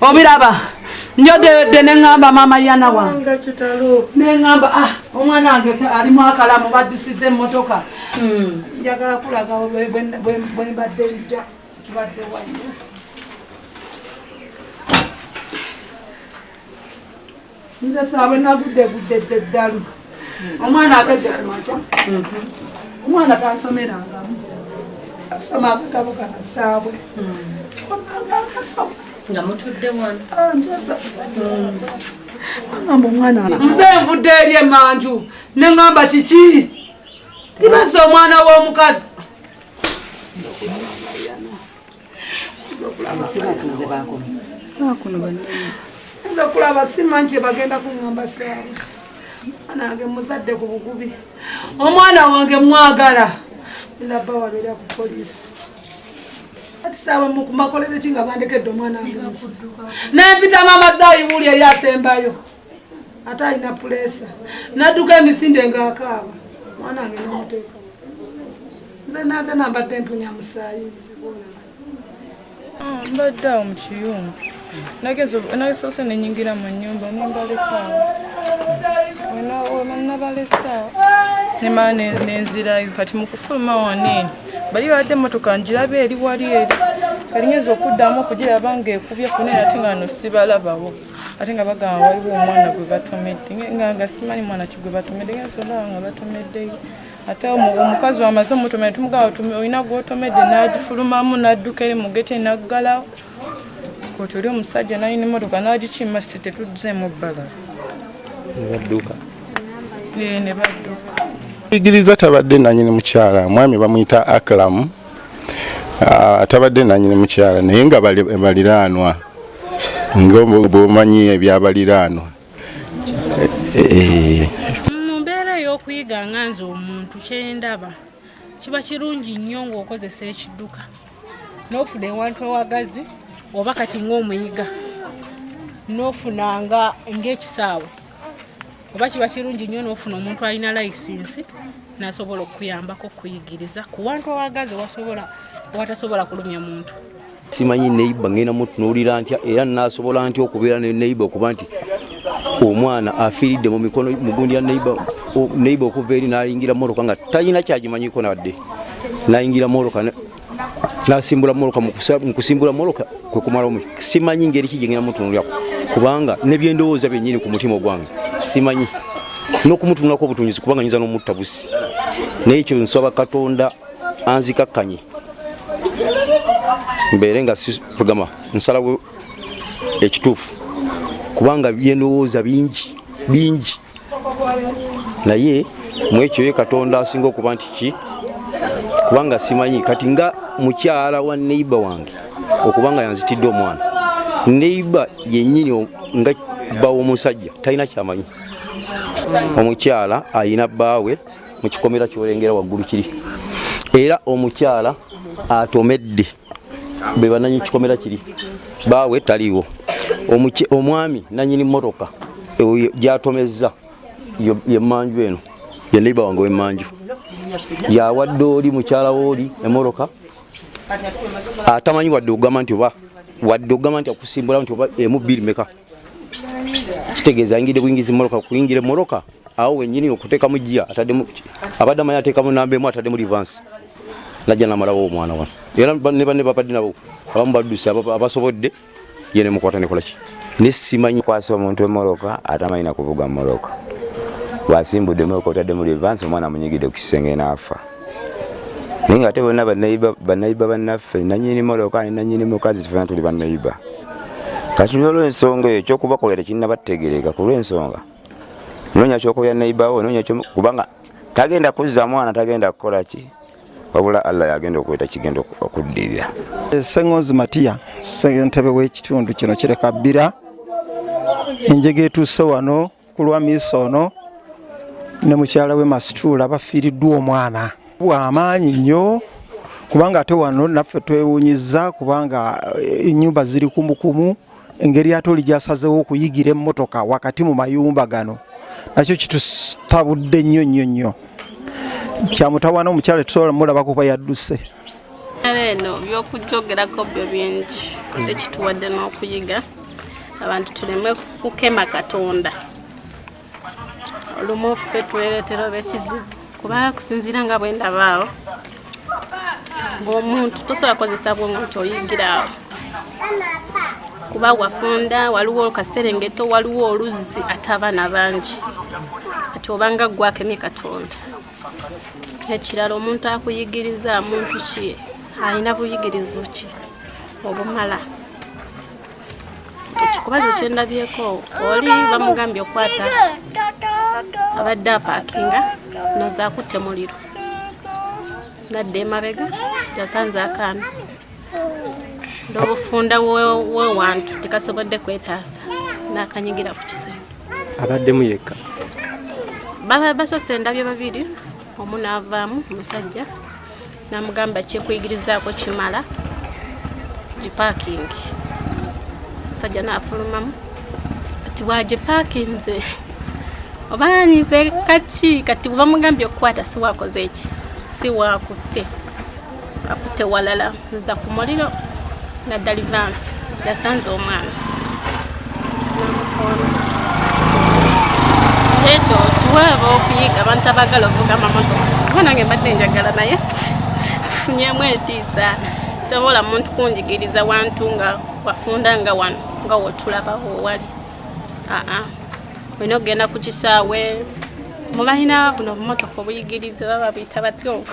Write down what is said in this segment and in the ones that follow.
obiraba njode nengamba mama yana wange nengamba omwana wange ali mu akalamu badusize emotoka njagala kulaga bwe mbadde nja tubadde wanyo nze saabwe nagudde ddalu omwana ageze kumaca omwana tansomerangamu asoma akatabo kana saabwe nga mutudde wano ngamba omwana nze nvudde eri emanju nengamba kiki tibase omwana w'omukazi nze kulaba simanyi bagenda kuŋŋamba saabwe nange muzadde ku bugubi omwana wange mwagala ndabba wabeera ku poliisi ati saabwe mukumakolere ki nga bandekedde omwana wange nempita mama zaayiwuli eyo asembayo ate alina pulesa nadduka emisinde ngaakaaba omwana wange nomuteeka nze naze nambadde empunya musaayi mbadde awo mu kiyumba nagesoose nenyingira mu nnyumba nembalekaawo nabalesaawo nemala nenzirayo kati mukufuluma waneeni bali badde emotoka njirabe eri wali eri kali ngeza okuddamu okugiraba ngaekubye kuneera ate nga no sibalabawo ate nga bagamba waliwo omwana gwe batomedde nga simanyi mwana ki gwe batomedde ngenzolaba nga batomeddeyo ate omukazi wamaze omutomedde tumugamba olina gwotomedde n'agifulumamu n'adduka eri mugete naggalawo koti oli omusajja nalina emotoka n'agikima si tetudzeemu bbala nebadduka ne badduka amuyigirize tabadde nanyini mukyala mwami bamuyita Akram tabadde nanyini mukyala naye nga baliraanwa ng'omanyi ebyabaliraanwa mu mbeera ey'okuyiga nga nze omuntu kyendaba kiba kirungi nnyo ng'okozesa ekidduka n'ofuna ewantu awagazi oba kati ng'omuyiga n'ofunanga ng'ekisaawe oba kiba kirungi nnyo n'ofuna omuntu alina layisinsi n'asobola okuyambako okuyigiriza ku wantu awagazi watasobola kulumya muntu simanyi neiba ngenda mutunuulira ntya era nasobola ntya okubeera ne neiba okuba nti omwana afiiridde mu mikono mugundi ya neiba okuva eri n'ayingira moroka nga talina kyagimanyiko nadde n'ayingira moroka n'asimbula moroka mu kusimbula moroka kwe kumala omu simanyi ngeri ki gyengenda mutunuulirako kubanga nebyendowooza byennyini ku mutima gwange simanyi n'okumutunulako obutunyizi kubanga nyinza n'omutta busi naye ekyo nsaba Katonda anzikakkanye mbeere nga tugamba nsalawo ekituufu kubanga byendowooza bingi naye mwekyo ye Katonda asinga okuba nti ki kubanga simanyi kati nga mukyala wa neiba wange okubanga yanzitidde omwana neiba yennyini nga bbawo omusajja talina kyamanyi omukyala ayina bbaawe mu kikomera kyolengera waggulu kiri era omukyala atomedde be bananyi kikomera kiri baawe taliiwo omwami nanyini motoka gyatomezza yemanju eno ye neiba wange w'emanju yawadde oli mukyala wooli emoroka atamanyi wadde ogamba nti akusimbula nti oba emu bbiri meka kitegeeza ayingidde buyingizi moroka kuyingira moroka awo wennyini okuteekamu jja abadde amanyi ateekamu namba emu ataddemu livansi najja namalawo omwana wano era ne banne bapadde nabo abamu badduse abasobodde ye nemukwata nekolaki nesimanyi kwasa omuntu emoroka atamanyi nakuvuga moroka bwasimbudde moroka otaddemu livansi omwana amunyigidde ku kisenge n'afa naye nga ate bonna banneiba bannaffe nanyini moroka nanyini mukazi tufena tuli banneiba kati olw'ensonga eyo ekyokubakolera tekinnabategereka ku lw'ensonga noonya kyokolera neibawo kubanga tagenda kuzza mwana tagenda kukola ki wabula Allah yagenda okweta kigenda okuddirira. Sengozi Matiya ssentebe w'ekitundu kino Kireka Bbira enjega etuuse wano ku lwamiisa ono ne mukyala we Masituula bafiiriddwa omwana bw'amaanyi nnyo kubanga ate wano naffe twewuunyizza kubanga ennyumba ziri kumukumu engeri ate oli gyasazeewo okuyigira emmotoka wakati mu mayumba gano nakyo kitutabudde nnyo kyamutawaana omukyala tusobola mulaba kuba yadduse eno by'okujjogerako byo bingi ekituwadde n'okuyiga abantu tuleme kukema Katonda. Olumu ffe tuleetera bekizibu kuba kusinziira nga bwe ndabaawo ng'omuntu tosobola kozesa bwongo nti oyingiraawo kuba wafunda waliwo kaserengeto waliwo oluzzi ate abaana bangi ati obanga gwakemye Katonda. Ekirala omuntu akuyigiriza muntu ki alina buyigirizo ki obumala. Ekikubazo kye ndabyeko oli bamugambye okwata abadde apaakinga nazaakutte muliro nadde emabega yasanze akaana n'obufunda wewantu tekasobodde kwetaasa n'akanyigira ku kisenge. Abaddemu yekka basose endabye babiri omu n'avaamu omusajja n'amugamba kyekuyigirizaako kimala gipaakingi. Omusajja n'afulumamu ati bwagipaakinze oba anyize kaki kati bwe bamugambye okukwata si waakoze eki si waakutte akutte walala nza ku muliro naddala vansi yasanze omwana ekyo kiweeba okuyiga abantu abagala okuvuga amamotoka kuba nange mbadde njagala naye funyemu entiisa sobola muntu kunjigiriza wantu nga wafunda nga wano nga wotulabawo wali olina okugenda ku kisaawe mubalina buno obumotoka obuyigirize baba biyita batyo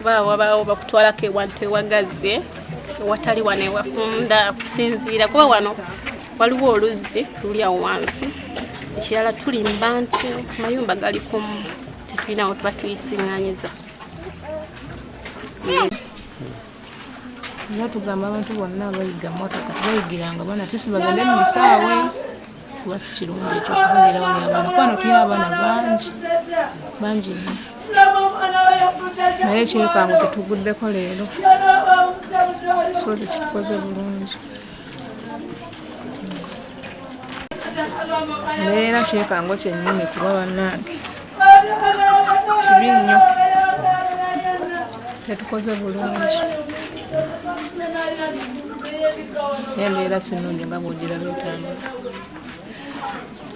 wabaawo bakutwalako ewantu ewagaze ewatali wano ewafunda kusinziira kuba wano waliwo oluzzi luli awo wansi. Ekirala tulimba nti mayumba gali kumu tetulinawo tuba tuyisiŋŋanyiza. Era tugamba abantu bonna abayiga motoka tebayigiranga baana tesi bagende mu bisaawe kuba si kirungi ekyokuvugira wali abaana kuba tulina abaana bangi nnyo naye ekyekango tetuguddeko leero so tekitukoze bulungi naye era kyekango kyennyini kuba bannange kibi nnyo tetukoze bulungi embeera sinungi nga bwogiraba etambula.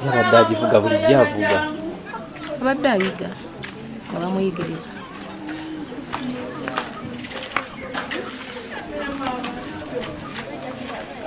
abadde agivuga bulijjo avuga abadde ayiga nga bamuyigiriza